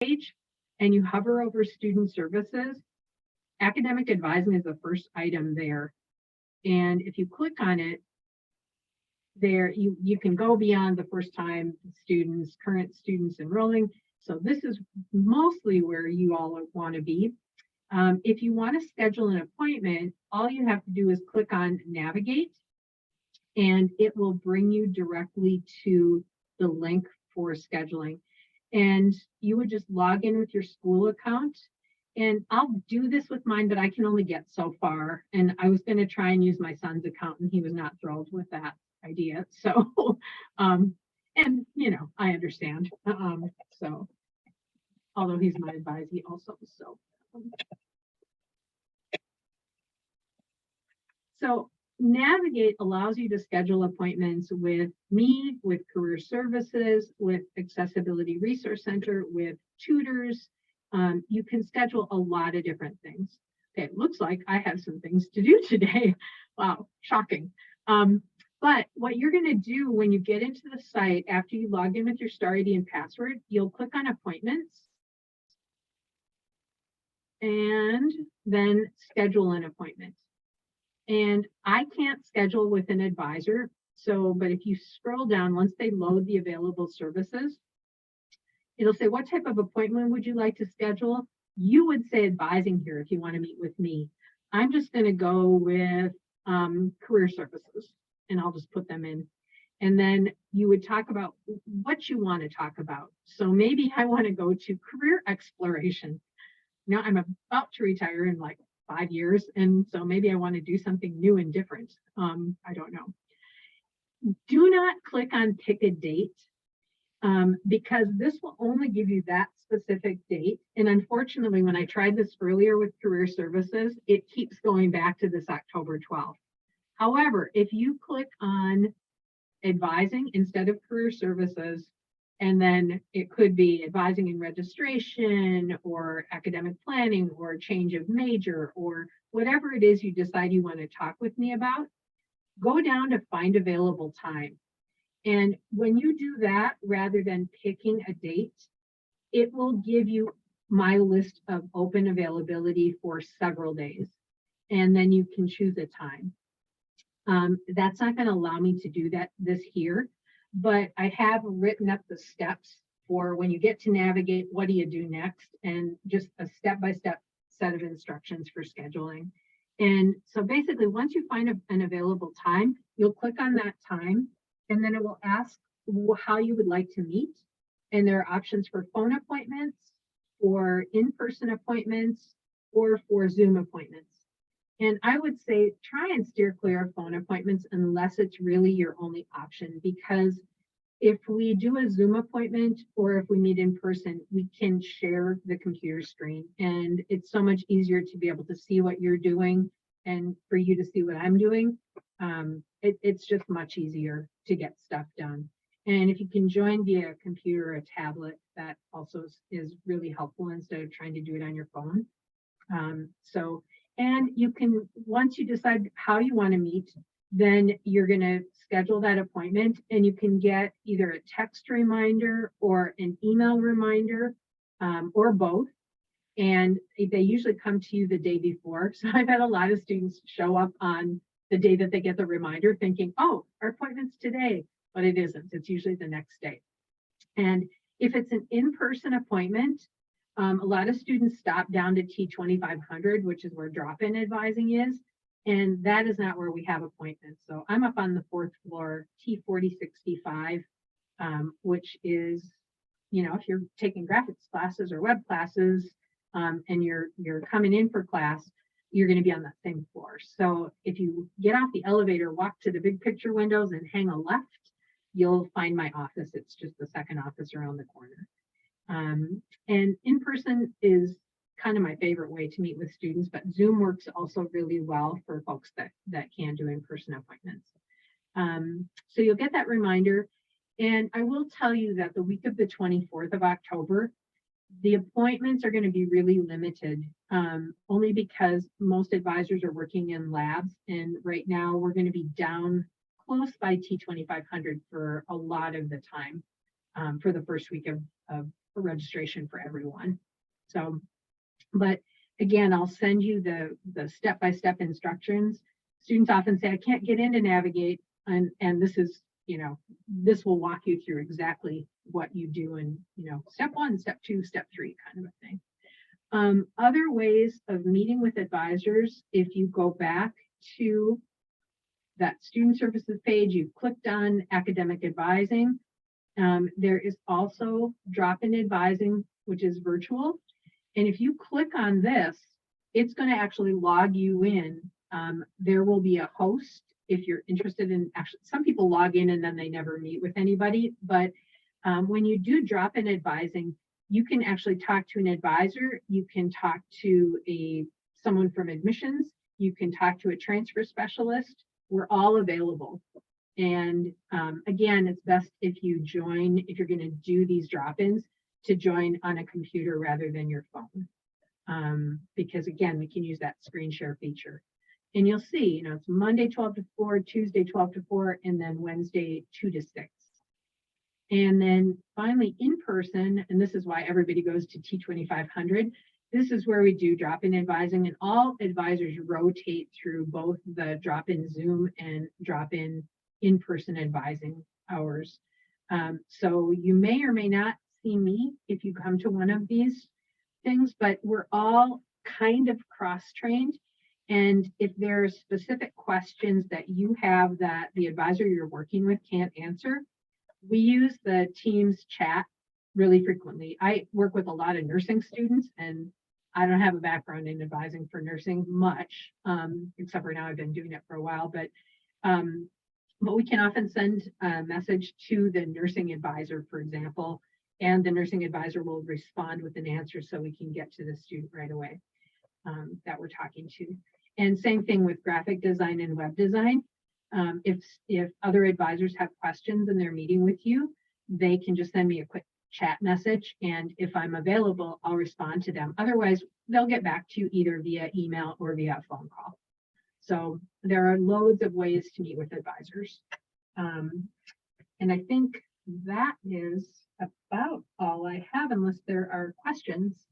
page and you hover over student services, academic advising is the first item there. And if you click on it, there you can go beyond the first time students, current students enrolling. So this is mostly where you all want to be. If you want to schedule an appointment, all you have to do is click on navigate and it will bring you directly to the link for scheduling. And you would just log in with your school account. And I'll do this with mine, but I can only get so far. And I was going to try and use my son's account, and he was not thrilled with that idea. So, and you know, I understand. So, although he's my advisee also. So Navigate allows you to schedule appointments with me, with Career Services, with Accessibility Resource Center, with tutors. You can schedule a lot of different things. Okay, it looks like I have some things to do today. Wow, shocking. But what you're going to do when you get into the site after you log in with your Star ID and password, you'll click on appointments and then schedule an appointment. And I can't schedule with an advisor. So, but if you scroll down, once they load the available services, it'll say, what type of appointment would you like to schedule? You would say advising here if you want to meet with me. I'm just going to go with career services, and I'll just put them in. And then you would talk about what you want to talk about. So maybe I want to go to career exploration. Now I'm about to retire in like 5 years, and so maybe I want to do something new and different. I don't know. Do not click on pick a date because this will only give you that specific date. And unfortunately, when I tried this earlier with career services, it keeps going back to this October 12th. However, if you click on advising instead of career services, and then it could be advising in registration or academic planning or change of major or whatever it is you decide you want to talk with me about, go down to find available time. And when you do that, rather than picking a date, it will give you my list of open availability for several days. And then you can choose a time. That's not going to allow me to do this here, but I have written up the steps for when you get to navigate, what do you do next? And just a step-by-step set of instructions for scheduling. And so basically, once you find an available time, you'll click on that time, and then it will ask how you would like to meet. And there are options for phone appointments, for in-person appointments, or for Zoom appointments. And I would say try and steer clear of phone appointments unless it's really your only option, because if we do a Zoom appointment or if we meet in person, we can share the computer screen, and it's so much easier to be able to see what you're doing and for you to see what I'm doing. It's just much easier to get stuff done. And if you can join via a computer or a tablet, that also is really helpful instead of trying to do it on your phone. And you can, once you decide how you want to meet, then you're going to schedule that appointment, and you can get either a text reminder or an email reminder or both. And they usually come to you the day before. So I've had a lot of students show up on the day that they get the reminder thinking, oh, our appointment's today, but it isn't. It's usually the next day. And if it's an in-person appointment, a lot of students stop down to T2500, which is where drop-in advising is, and that is not where we have appointments. So I'm up on the 4th floor, T4065, which is, you know, if you're taking graphics classes or web classes and you're coming in for class, you're going to be on that same floor. So if you get off the elevator, walk to the big picture windows and hang a left, you'll find my office. It's just the second office around the corner. And in person is kind of my favorite way to meet with students, but Zoom works also really well for folks that can't do in-person appointments. So you'll get that reminder. And I will tell you that the week of the 24th of October, the appointments are going to be really limited, only because most advisors are working in labs. And right now we're going to be down close by T2500 for a lot of the time for the first week of for registration for everyone. So, but again, I'll send you the step-by-step instructions. Students often say, I can't get into Navigate, and this is, this will walk you through exactly what you do in, step 1, step 2, step 3 kind of a thing. Other ways of meeting with advisors, if you go back to that student services page, you've clicked on academic advising. There is also drop-in advising, which is virtual. And if you click on this, it's going to actually log you in. There will be a host if you're interested in, actually, some people log in and then they never meet with anybody. But when you do drop-in advising, you can actually talk to an advisor. You can talk to someone from admissions. You can talk to a transfer specialist. We're all available. And again, it's best if you join, if you're going to do these drop-ins, to join on a computer rather than your phone. Because again, we can use that screen share feature. And you'll see, it's Monday 12 to 4, Tuesday 12 to 4, and then Wednesday 2 to 6. And then finally in person, and this is why everybody goes to T2500. This is where we do drop-in advising, and all advisors rotate through both the drop-in Zoom and drop-in in-person advising hours. So you may or may not see me if you come to one of these things, but we're all kind of cross-trained. And if there are specific questions that you have that the advisor you're working with can't answer, we use the Teams chat really frequently. I work with a lot of nursing students, and I don't have a background in advising for nursing much, except for now I've been doing it for a while, but we can often send a message to the nursing advisor, for example, and the nursing advisor will respond with an answer so we can get to the student right away that we're talking to. And same thing with graphic design and web design. If other advisors have questions and they're meeting with you, they can just send me a quick chat message, and if I'm available, I'll respond to them. Otherwise, they'll get back to you either via email or via phone call. So there are loads of ways to meet with advisors. And I think that is about all I have, unless there are questions.